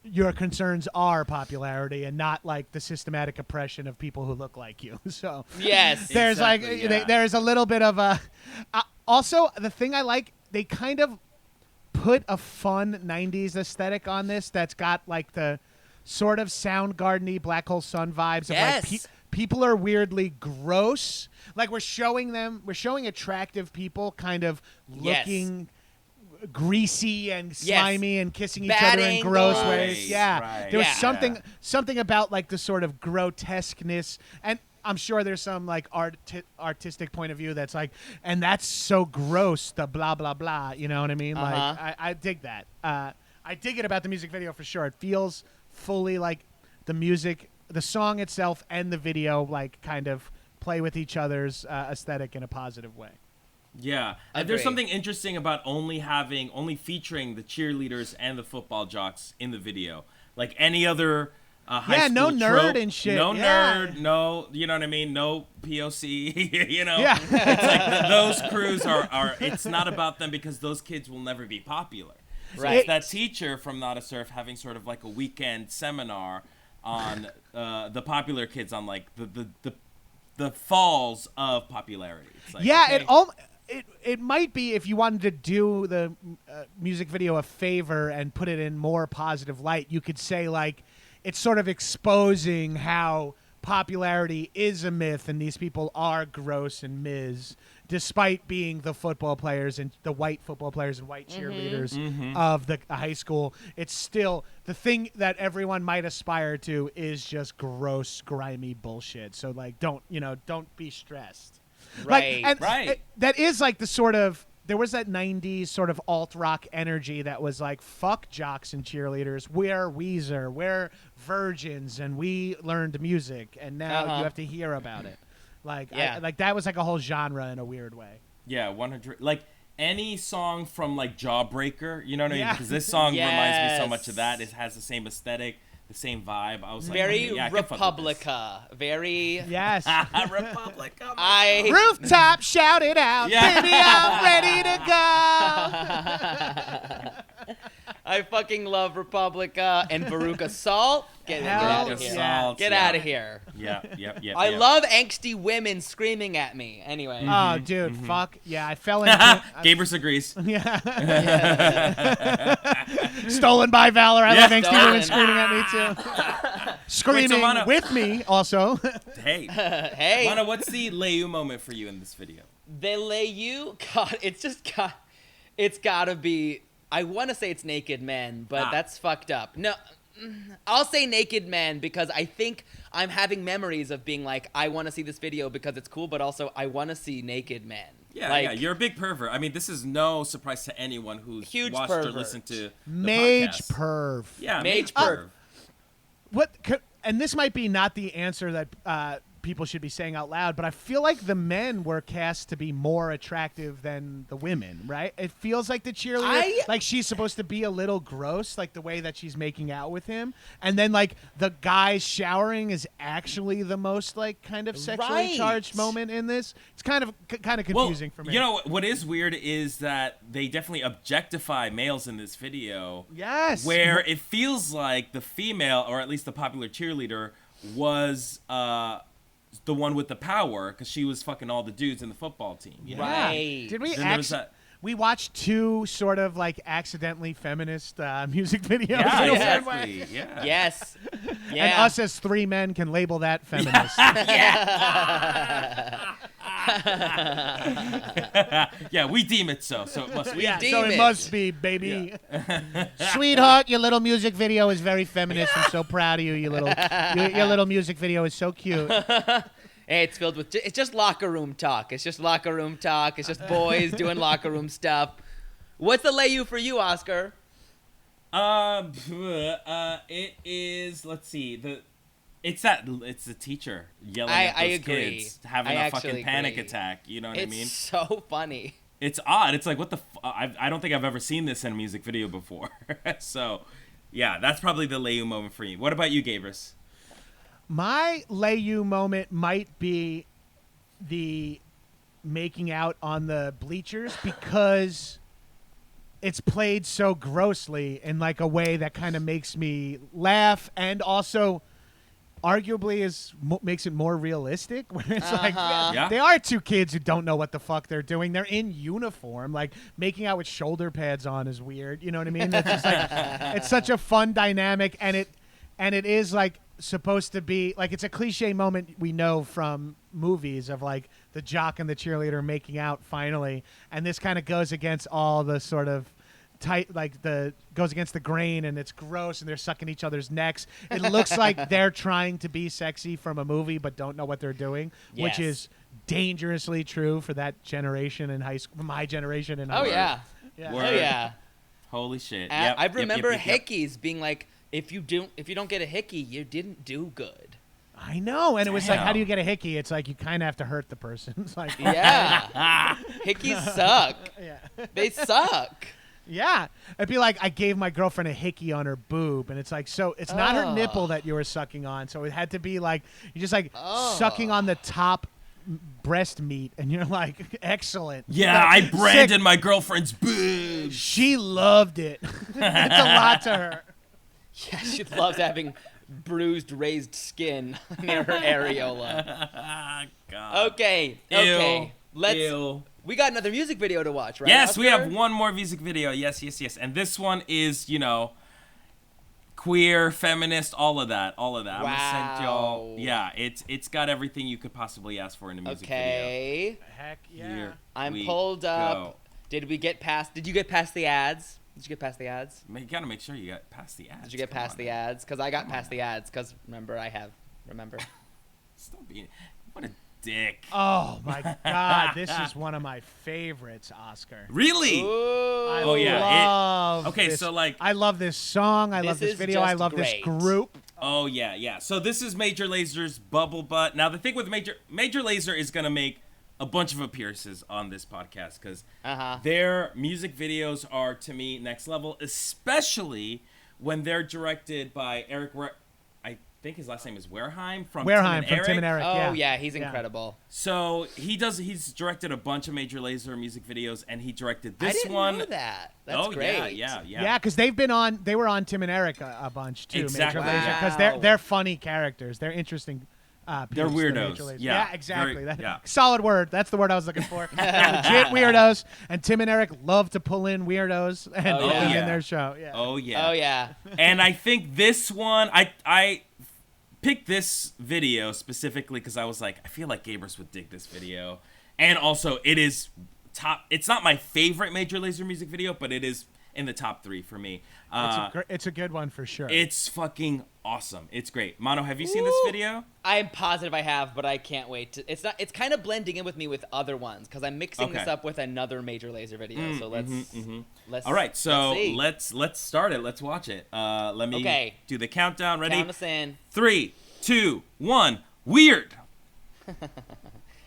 your concerns are popularity and not like the systematic oppression of people who look like you. So yes, there's there's a little bit of a. Also, the thing I like, they kind of put a fun 90s aesthetic on this that's got like the sort of Soundgarden-y Black Hole Sun vibes of like people are weirdly gross. Like we're showing attractive people kind of looking greasy and slimy and kissing each other in gross ways. Yeah. There was something about like the sort of grotesqueness, and I'm sure there's some like artistic point of view that's like, and that's so gross, the blah blah blah, you know what I mean? Like I dig that. I dig it about the music video for sure. It feels fully like the music, the song itself and the video like kind of play with each other's aesthetic in a positive way. Yeah, and there's something interesting about only featuring the cheerleaders and the football jocks in the video. Like any other high school no nerd trope, and shit. No nerd, no, you know what I mean? No POC, you know? Yeah. It's like those crews are, it's not about them because those kids will never be popular. So it's that teacher from Not a Surf having sort of like a weekend seminar on the popular kids on like the falls of popularity. It's like, it might be if you wanted to do the music video a favor and put it in more positive light, you could say like it's sort of exposing how popularity is a myth and these people are gross and despite being the football players and the white football players and white cheerleaders of the high school. It's still the thing that everyone might aspire to is just gross, grimy bullshit. So like, don't be stressed. Right. That is like the sort of, there was that 90s sort of alt-rock energy that was like, fuck jocks and cheerleaders. We're Weezer. We're virgins. And we learned music. And now you have to hear about it. Like, that was like a whole genre in a weird way. Yeah, 100. Like any song from like Jawbreaker, you know what I mean? Because this song reminds me so much of that. It has the same aesthetic, the same vibe. I was like, very Republica, very Republica. Rooftop, shout it out, baby, I'm ready to go. I fucking love Republica and Veruca Salt. Get out of here. Get out of here. Yeah. I love angsty women screaming at me. Anyway. Oh, dude, fuck. Yeah, I fell into Gabrus agrees. Yeah. Stolen by Valor. I love angsty women screaming at me, too. Screaming with me, also. Hey. Mano, what's the Layu moment for you in this video? The Layu? God, it's gotta be... I want to say it's Naked Men, but that's fucked up. No, I'll say Naked Men because I think I'm having memories of being like, I want to see this video because it's cool, but also I want to see Naked Men. Yeah, you're a big pervert. I mean, this is no surprise to anyone who's watched or listened to the Mage podcast. Perv. Yeah, Mage Perv. And this might be not the answer that people should be saying out loud, but I feel like the men were cast to be more attractive than the women, right? It feels like the cheerleader, like she's supposed to be a little gross, like the way that she's making out with him, and then like the guys showering is actually the most like kind of sexually charged moment in this. It's kind of confusing for me. You know what is weird is that they definitely objectify males in this video. Yes, where it feels like the female, or at least the popular cheerleader, was the one with the power because she was fucking all the dudes in the football team. Yeah. Right. Did we watched two sort of like accidentally feminist music videos. Yeah, exactly. Yeah. Yes. Yeah. And us as three men can label that feminist. Yeah, we deem it so. So it must be. Yeah, so it must be, baby. Yeah. Sweetheart, your little music video is very feminist. I'm so proud of you. Your little music video is so cute. Hey, it's filled with it's just locker room talk. It's just locker room talk. It's just boys doing locker room stuff. What's the Layu for you, Oscar? It is. Let's see. It's the teacher yelling at those kids having a fucking panic attack. You know what I mean? It's so funny. It's odd. It's like, what the I don't think I've ever seen this in a music video before. So, yeah, that's probably the Lei moment for you. What about you, Gabrus? My Lei moment might be the making out on the bleachers because it's played so grossly in like a way that kind of makes me laugh and also arguably makes it more realistic where it's like they are two kids who don't know what the fuck they're doing. They're in uniform. Like making out with shoulder pads on is weird. You know what I mean? It's just like it's such a fun dynamic and it is like supposed to be like it's a cliche moment we know from movies of like the jock and the cheerleader making out finally, and this kind of goes against all the sort of tight goes against the grain and it's gross and they're sucking each other's necks. It looks like they're trying to be sexy from a movie but don't know what they're doing, which is dangerously true for that generation in high school, my generation in high school. Oh yeah. Holy shit. I remember hickeys being like, if you don't get a hickey, you didn't do good. I know, and it was like, how do you get a hickey? It's like you kind of have to hurt the person. It's like, hickeys suck. Yeah, they suck. Yeah, it'd be like I gave my girlfriend a hickey on her boob, and it's like, so it's not her nipple that you were sucking on, so it had to be like you just like sucking on the top breast meat, and you're like, excellent. Yeah, I branded my girlfriend's boobs. She loved it. It's a lot to her. Yeah, she loves having bruised, raised skin near her areola. God. Okay. Ew. We got another music video to watch, right? Yes, Oscar? we have one more music video. Yes. And this one is, queer, feminist, all of that. Wow. I'm gonna send y'all. Yeah, it's got everything you could possibly ask for in a music video. Heck yeah. Here I'm pulled up. Go. Did you get past the ads? You gotta make sure you got past the ads. Did you get past the ads? Because I got past the ads. Because remember. Stop being. What a dick. Oh my God, this is one of my favorites, Oscar. Really? Ooh. I love this song. I love this video. I love this group. Oh yeah. So this is Major Lazer's Bubble Butt. Now the thing with Major Lazer is gonna make a bunch of appearances on this podcast because their music videos are, to me, next level, especially when they're directed by Eric. I think his last name is Wareheim from Tim and Eric. Oh yeah, he's incredible. So he's directed a bunch of Major Lazer music videos, and he directed this I didn't one. know that. That's great. Yeah. Because they were on Tim and Eric a bunch too. Exactly. Major Lazer, because they're funny characters. They're interesting. They're weirdos. Yeah, exactly. Solid word. That's the word I was looking for. Legit weirdos. And Tim and Eric love to pull in weirdos and put them in their show. Yeah. Oh yeah. Oh yeah. And I think this one, I picked this video specifically because I was like, I feel like Gabrus would dig this video, and also it is top. It's not my favorite Major Lazer music video, but it is in the top 3 for me. It's a good one for sure. It's fucking awesome. It's great. Mano, have you seen this video? I'm positive I have, but I can't wait. It's kind of blending in with me with other ones because I'm mixing this up with another Major Lazer video. So let's. All right, so let's start it. Let's watch it. Let me do the countdown. Ready? Count us in. 3, 2, 1. Weird.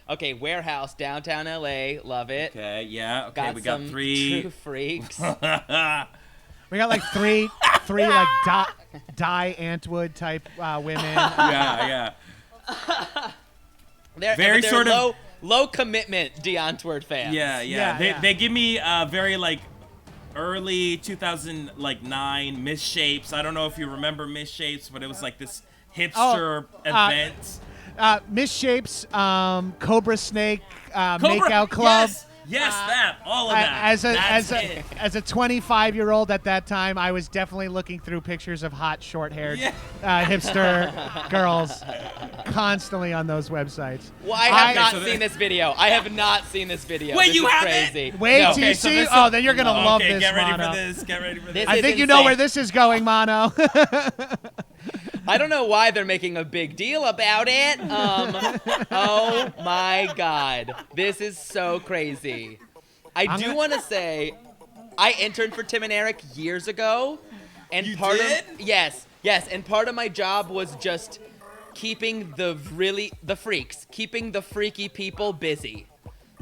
Okay, warehouse, downtown LA, love it. Okay, yeah. Okay, got we got some 3 true freaks. We got like three like Die Antwood type women. Yeah. They're very sort of low commitment D'Antwoord fans. Yeah. They give me very like early 2009 Misshapes. I don't know if you remember Misshapes, but it was like this hipster event. Misshapes, Cobra Snake, Makeout Club. Yes, all of that. As a 25-year-old at that time, I was definitely looking through pictures of hot, short-haired hipster girls constantly on those websites. Well, I have not seen this video. Wait, this you is haven't? Crazy. Wait till you see. Then you're gonna love this, get ready Mono. for this. Get ready for this. I think you know where this is going, Mono. I don't know why they're making a big deal about it. Oh my God, this is so crazy. I do want to say, I interned for Tim and Eric years ago, and You part did? of yes, and part of my job was just keeping the freaky people busy.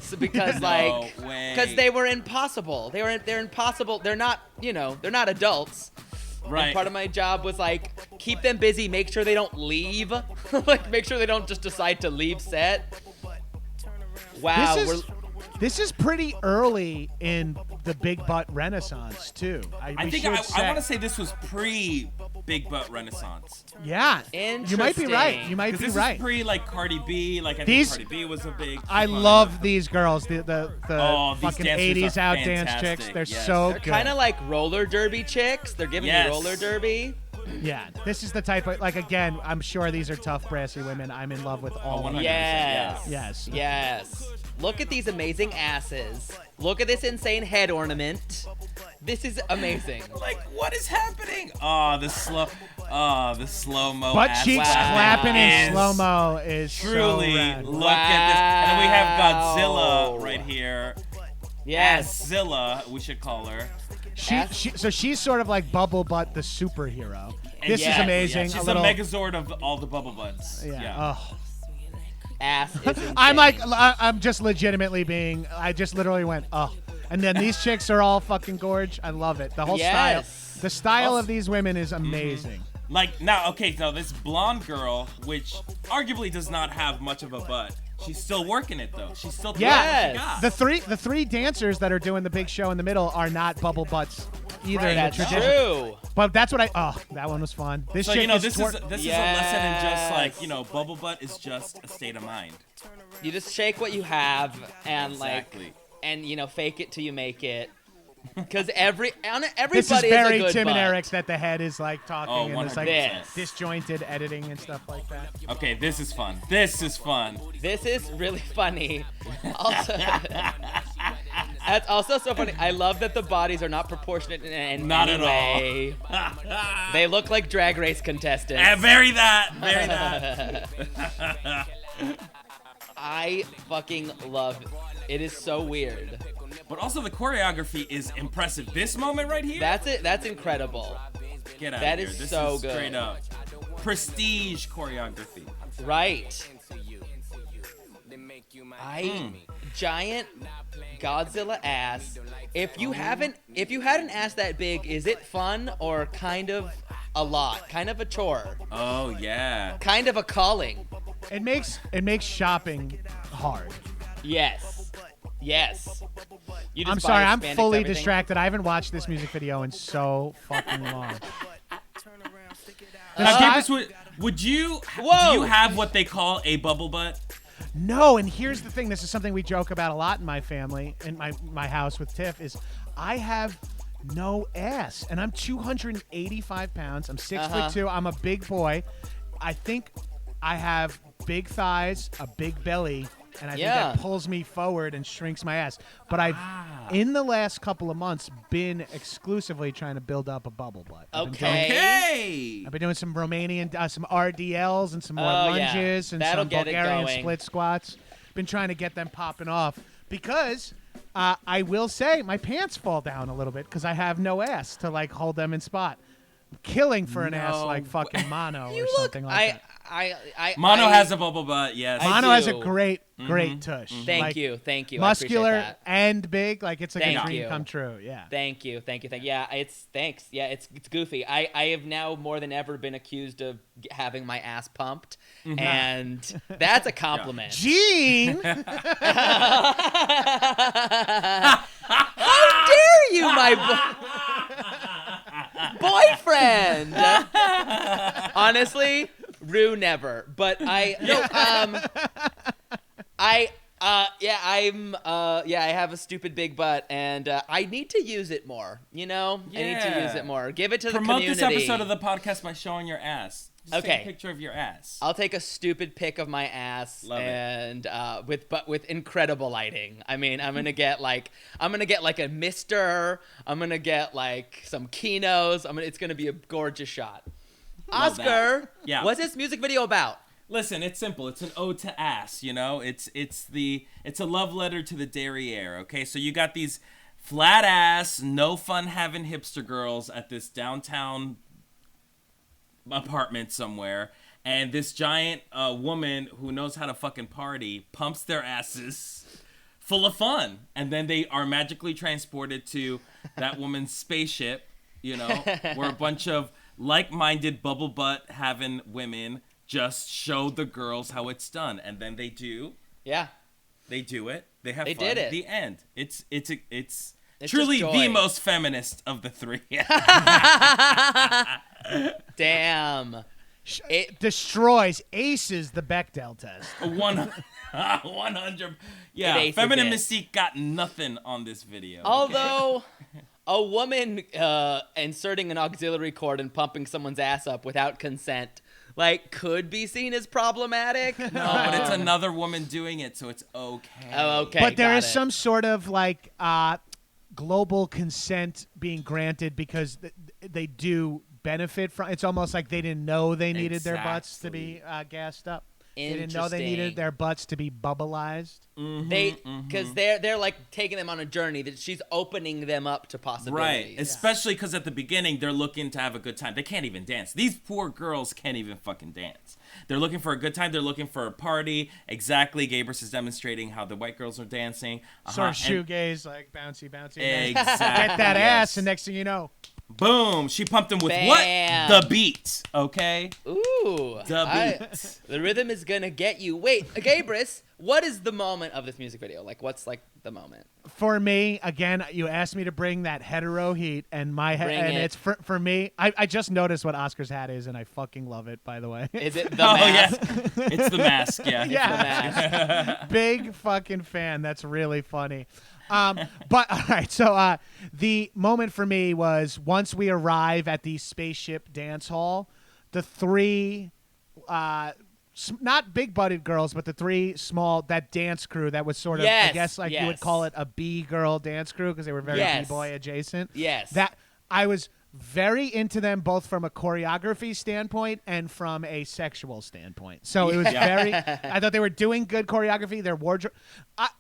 So because because they were impossible. They're impossible. They're not, they're not adults. Right. And part of my job was keep them busy, make sure they don't leave. Make sure they don't just decide to leave set. Wow. This is pretty early in the big butt renaissance too. I want to say this was pre big butt renaissance. Yeah. You might be right. You might be this right. Is pre Cardi B. I think Cardi B was a big. I love these girls. The fucking these 80s out dance chicks. They're so good. Kind of like roller derby chicks. They're giving you roller derby. Yeah, this is the type of again. I'm sure these are tough, brassy women. I'm in love with all of them. Yes. Look at these amazing asses. Look at this insane head ornament. This is amazing. What is happening? The slow-mo. Butt cheeks clapping in slow-mo is truly. So rad. Look at this. And then we have Godzilla right here. Yes. Zilla, we should call her. So she's sort of like Bubble Butt, the superhero. This is amazing. Yeah. She's a Megazord of all the Bubble Butts. Yeah. Oh. Ass is insane. I'm just legitimately I just literally went, oh. And then these chicks are all fucking gorge. I love it. The whole style. The style of these women is amazing. Now this blonde girl, which arguably does not have much of a butt, she's still working it though. She's still doing what she got. The three dancers that are doing the big show in the middle are not bubble butts either in the tradition. True. But that's what that one was fun. This is a lesson in just bubble butt is just a state of mind. You just shake what you have and fake it till you make it. Because everybody this is very a good Tim butt. and Eric that the head is talking and it's disjointed editing and stuff like that. Okay, this is fun. This is really funny. Also, that's also so funny. I love that the bodies are not proportionate in any way. They look like drag race contestants. Very that. I fucking love it. It is so weird. But also the choreography is impressive. This moment right here. That's it. That's incredible. Get out that of here. Is this so is good. Straight up prestige choreography. Right. Giant Godzilla ass. If you had an ass that big, is it fun or kind of a lot? Kind of a chore? Oh yeah. Kind of a calling. It makes shopping hard. Yes. I'm sorry, I'm fully distracted. I haven't watched this music video in so fucking long. Would you? Do you have what they call a bubble butt? No, and here's the thing. This is something we joke about a lot in my family, in my house with Tiff, is I have no ass. And I'm 285 pounds. I'm 6'2". I'm a big boy. I think I have big thighs, a big belly, and I think that pulls me forward and shrinks my ass. But I've, in the last couple of months, been exclusively trying to build up a bubble butt. I've been doing some Romanian, some RDLs and some more lunges and some Bulgarian split squats. Been trying to get them popping off because I will say my pants fall down a little bit because I have no ass to hold them in spot. Killing for an ass like fucking Mono or something like that. Mono has a bubble butt, yes. Mono has a great tush. Thank you. Muscular and big, it's like a dream come true. Yeah. Thank you. Yeah, thanks. Yeah, it's goofy. I have now more than ever been accused of having my ass pumped, and that's a compliment. Gene, how dare you, my boyfriend? Honestly, Rue never. But I have a stupid big butt, and I need to use it more. I need to use it more. Give it to the community. Promote this episode of the podcast by showing your ass. Just take a picture of your ass. I'll take a stupid pic of my ass, with incredible lighting. I mean, I'm gonna get like a mister. I'm gonna get some Kinos. it's gonna be a gorgeous shot. Oscar, what's this music video about? Listen, it's simple. It's an ode to ass. It's a love letter to the derriere. Okay, so you got these flat ass, no fun having hipster girls at this downtown apartment somewhere, And this giant woman who knows how to fucking party pumps their asses full of fun. And then they are magically transported to that woman's spaceship, you know, where a bunch of like-minded bubble butt having women just show the girls how it's done. And then they do. Yeah. They do it. They have They fun. did it. The end. It's It's truly just the joy. most feminist of the three. Damn. It destroys, aces the Bechdel test. 100. Yeah, It aces feminine it. mystique got nothing on this video. Although a woman inserting an auxiliary cord and pumping someone's ass up without consent, like, could be seen as problematic. No, but it's another woman doing it, so it's okay. Oh, okay. But there got is it. some sort of like global consent being granted because they do benefit from. It's almost like they didn't know they needed their butts to be gassed up. They didn't know they needed their butts to be bubbleized. Because they're like taking them on a journey that she's opening them up to possibilities. Right, especially because at the beginning they're looking to have a good time. They can't even dance. These poor girls can't even fucking dance. They're looking for a good time. They're looking for a party. Exactly, Gabrus is demonstrating how the white girls are dancing. Sort of shoegaze, like bouncy. Exactly. Get that ass, and next thing you know, boom! She pumped him with Bam. what? The beat. Okay. Ooh. The beat. The rhythm is gonna get you. Wait, Gabrus, what is the moment of this music video? Like, what's like the moment? for me, again, you asked me to bring that hetero heat, and it's for me. I just noticed what Oscar's hat is, and I fucking love it. By the way, Is it the mask? Yeah. It's the mask. Yeah. Yeah. The mask. Big fucking fan. That's really funny. But all right, so the moment for me was once we arrive at the spaceship dance hall, the three, not big-butted girls, but the three small, that dance crew that was sort of, I guess, like you would call it a B-girl dance crew because they were very B-boy adjacent. Yes. That I was very into them both from a choreography standpoint and from a sexual standpoint. So it was very, I thought they were doing good choreography. Their wardrobe,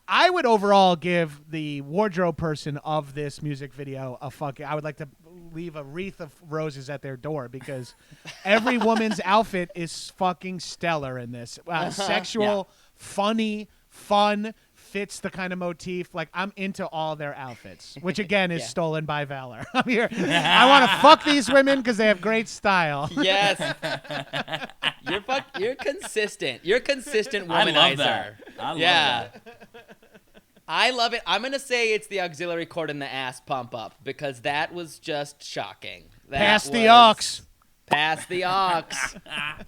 I would overall give the wardrobe person of this music video I would like to leave a wreath of roses at their door because every woman's outfit is fucking stellar in this. Sexual, funny, fun, fits the kind of motif. Like, I'm into all their outfits, which again is stolen by Valor. I'm here. I want to fuck these women because they have great style. Yes. You're consistent. You're consistent womanizer. I love that. I love that. I love it. I'm going to say it's the auxiliary cord and the ass pump up because that was just shocking. Pass the aux. Pass the aux.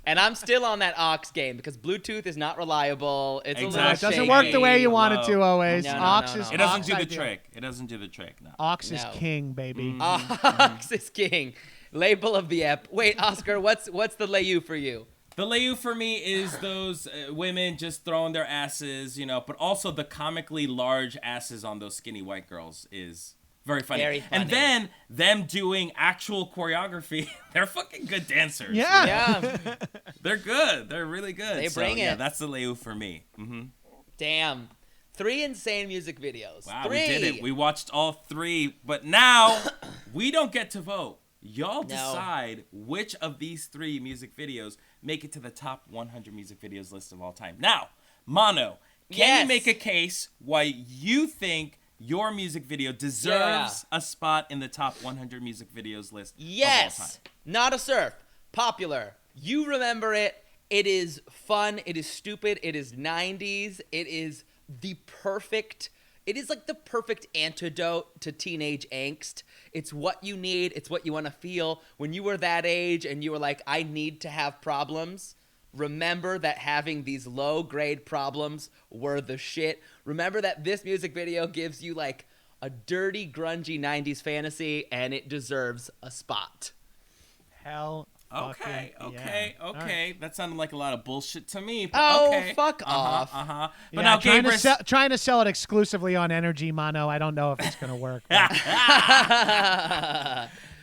And I'm still on that aux game because Bluetooth is not reliable. It's a little It doesn't shaky. work the way you want it to always. No. Aux is It doesn't aux do the ideal. trick. It doesn't do the trick. No. Aux is No. king, baby. Aux is king. Label of the ep. Wait, Oscar, what's the layu for you? The layu for me is those women just throwing their asses, you know, but also the comically large asses on those skinny white girls is very funny. Very funny. And then them doing actual choreography. They're fucking good dancers. Yeah. Yeah. They're good. They're really good. They bring Yeah, it. that's the layu for me. Mm-hmm. Damn. 3 insane music videos. Wow, 3. we did it. We watched all 3, but now we don't get to vote. Y'all decide which of these 3 music videos make it to the top 100 music videos list of all time. Now, Mano, can you make a case why you think your music video deserves a spot in the top 100 music videos list of all time? Not a surf. Popular. You remember it. It is fun. It is stupid. It is 90s. It is the perfect... It is like the perfect antidote to teenage angst. It's what you need. It's what you want to feel. When you were that age and you were like, I need to have problems, remember that having these low-grade problems were the shit. Remember that this music video gives you like a dirty, grungy 90s fantasy, and it deserves a spot. Hell. Okay. Right. That sounded like a lot of bullshit to me. But Oh, okay. fuck off. But now, trying to sell it exclusively on Energy, Mano. I don't know if it's going to work.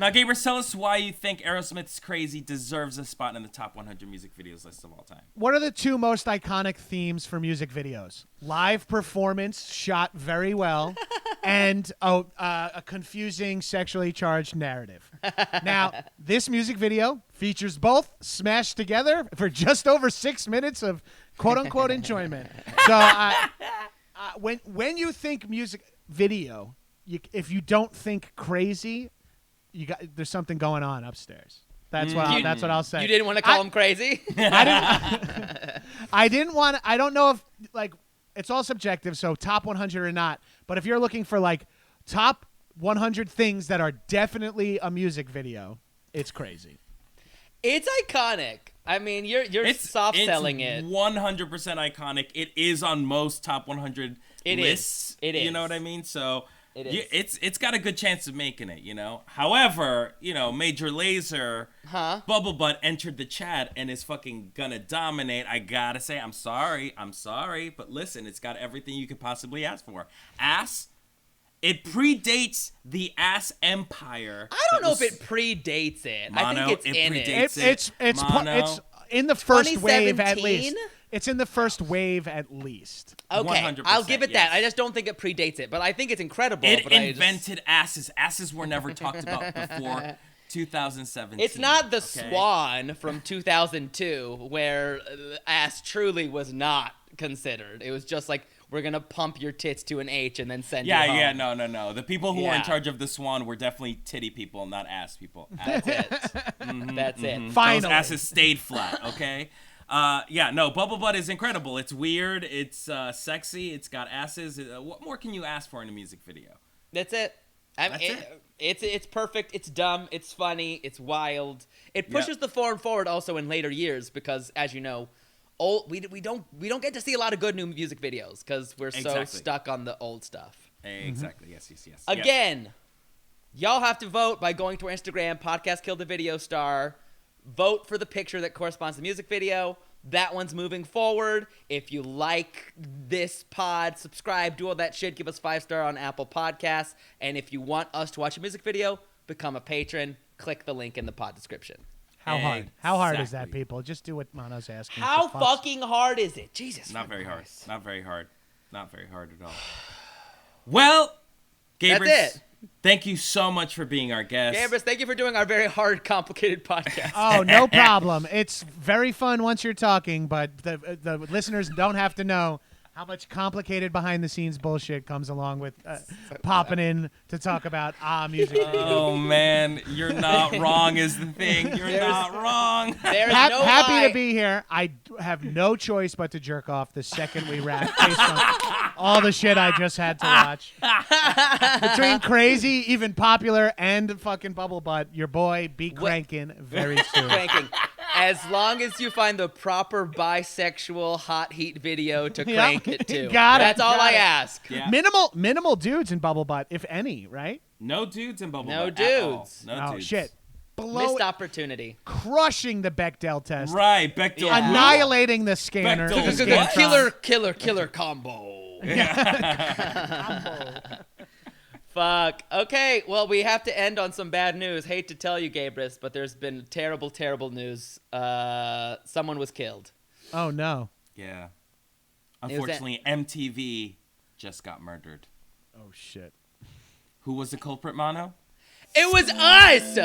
Now, Gabrus, tell us why you think Aerosmith's Crazy deserves a spot in the top 100 music videos list of all time. What are the two most iconic themes for music videos? Live performance shot very well, and a confusing sexually charged narrative. Now, this music video features both smashed together for just over 6 minutes of quote-unquote enjoyment. So when you think music video, if you don't think crazy, there's something going on upstairs. That's what I'll say. You didn't want to call him crazy? I didn't want to, I don't know if, like, it's all subjective, so top 100 or not. But if you're looking for, like, top 100 things that are definitely a music video, it's Crazy. It's iconic. I mean, you're soft selling it. 100% iconic. It is on most top 100 lists. It is. You know what I mean? So it is. It's got a good chance of making it, you know? However, you know, Major Lazer, Bubble Butt entered the chat and is fucking gonna dominate. I gotta say, I'm sorry. But listen, it's got everything you could possibly ask for. Ass. It predates the ass empire. I don't know if it predates it. Mono, I think it's in it. It's in the first wave at least. It's in the first wave at least. Okay, 100%, I'll give it that. yes. I just don't think it predates it, but I think it's incredible. It invented asses. Asses were never talked about before 2017. It's not the Swan from 2002 where ass truly was not considered. It was just like, we're going to pump your tits to an H and then send you home. Yeah, no. The people who were in charge of the Swan were definitely titty people, not ass people. That's it. That's it. Finally. Those asses stayed flat, okay? Bubble Butt is incredible. It's weird. It's sexy. It's got asses. What more can you ask for in a music video? That's it. It's perfect. It's dumb. It's funny. It's wild. It pushes the form forward also in later years because, as you know, we don't get to see a lot of good new music videos because we're so stuck on the old stuff. Exactly. Yes. Again, y'all have to vote by going to our Instagram, Podcast Kill the Video Star. Vote for the picture that corresponds to the music video. That one's moving forward. If you like this pod, subscribe, do all that shit. Give us 5-star on Apple Podcasts. And if you want us to watch a music video, become a patron. Click the link in the pod description. How hard? How hard is that, people? Just do what Mano's asking. How fucking hard is it? Jesus. Not very hard. Not very hard at all. Well, Gabrus, that's it. Thank you so much for being our guest. Gabrus, thank you for doing our very hard, complicated podcast. Oh, no problem. It's very fun once you're talking, but the listeners don't have to know how much complicated behind-the-scenes bullshit comes along with popping in to talk about music. Oh, man. You're not wrong is the thing. You're not wrong. There's no happy lie. to be here. I have no choice but to jerk off the second we wrap based on all the shit I just had to watch. Between Crazy, even popular, and fucking Bubble Butt, your boy be cranking very soon. Cranking. As long as you find the proper bisexual hot heat video to crank it to. That's all I ask. Yeah. Minimal dudes in Bubble Butt, if any, right? No dudes in Bubble No Butt dudes. at all. No Oh, dudes. shit. Missed opportunity. Crushing the Bechdel test. Right, Bechdel. Yeah. Annihilating the scanner. Bechdel. the Scantron. Killer combo. Fuck. Okay, well, we have to end on some bad news. Hate to tell you, Gabrus, but there's been terrible, terrible news. Someone was killed. Oh, no. Yeah. Unfortunately, MTV just got murdered. Oh, shit. Who was the culprit, Mano? It was us!